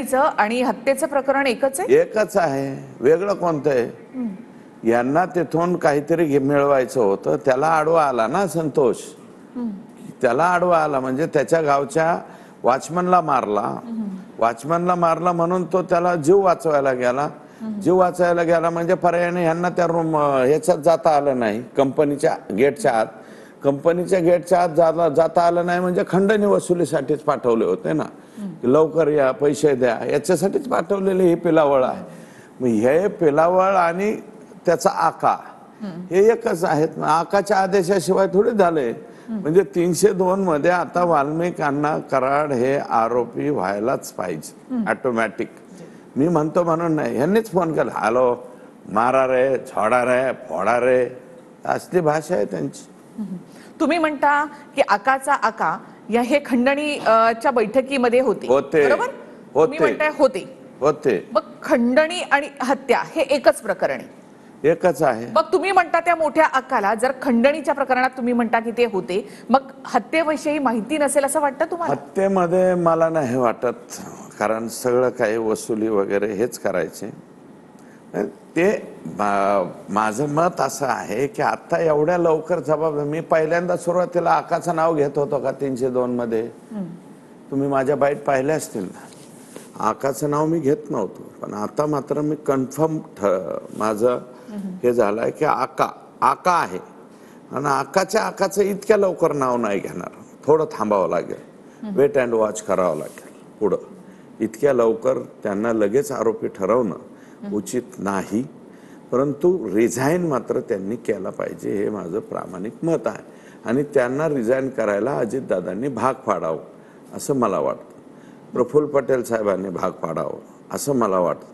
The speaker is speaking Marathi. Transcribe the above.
खंडणीचं आणि हत्येचं प्रकरण एकच आहे? एकच आहे, वेगळं कोणतं आहे? यांना तिथून काहीतरी मिळवायचं होतं, त्याला आडवा आला ना संतोष. त्याला आडवा आला म्हणजे त्याच्या गावच्या वॉचमनला मारला. वॉचमनला मारला म्हणून तो त्याला जीव वाचवायला गेला. जीव वाचवायला गेला म्हणजे पर्यायाने ह्यांना त्या रूम ह्याच्यात जाता आलं नाही, कंपनीच्या गेटच्या आत. कंपनीच्या गेटच्या आत जाता आलं नाही म्हणजे खंडणी वसुलीसाठीच पाठवले होते ना, लवकर या, पैसे द्या, याच्यासाठीच पाठवलेले हे पिलावळ आहे. मग हे पिलावळ आणि त्याचा आका हे एकच आहेत. आकाच्या आदेशाशिवाय थोडे झाले. म्हणजे 302 मध्ये आता वाल्मिक अण्णा कराड हे आरोपी व्हायलाच पाहिजे ऑटोमॅटिक. मी म्हणतो म्हणून नाही, यांनीच फोन केला, हॅलो मारा रे, छोडा रे, फोडा रे, असली भाषा आहे त्यांची. तुम्ही म्हणता की आकाचा आका या हे खंडणीच्या बैठकीमध्ये होते, बरोबर? तुम्ही म्हणताय होते. मग खंडणी आणि हत्या हे एकच प्रकरण आहे? एकच आहे. मग तुम्ही म्हणता त्या मोठ्या आकाला जर खंडणीच्या प्रकरणात तुम्ही म्हणता की ते होते, मग हत्येविषयी माहिती नसेल असं वाटतं तुम्हाला? हत्येमध्ये मला नाही वाटत, कारण सगळं काही वसुली वगैरे हेच करायचे. ते माझं मत असं आहे की आता एवढ्या लवकर जबाबदारी, मी पहिल्यांदा सुरुवातीला आकाचं नाव घेत होतो का 302 मध्ये? तुम्ही माझ्या बाईट पाहिल्या असतील ना, आकाचं नाव मी घेत नव्हतो. पण आता मात्र मी कन्फर्म माझं हे झालंय की आका आहे. आणि आकाचं इतक्या लवकर नाव नाही घेणार, थोडं थांबावं लागेल, वेट अँड वॉच करावं लागेल पुढं. इतक्या लवकर त्यांना लगेच आरोपी ठरवणं उचित नाही. परंतु रिझाईन मात्र त्यांनी केला पाहिजे, हे माझं प्रामाणिक मत आहे. आणि त्यांना रिझाईन करायला अजितदादांनी भाग पाडावं असं मला वाटतं. प्रफुल्ल पटेल साहेबांनी भाग पाडावं असं मला वाटतं.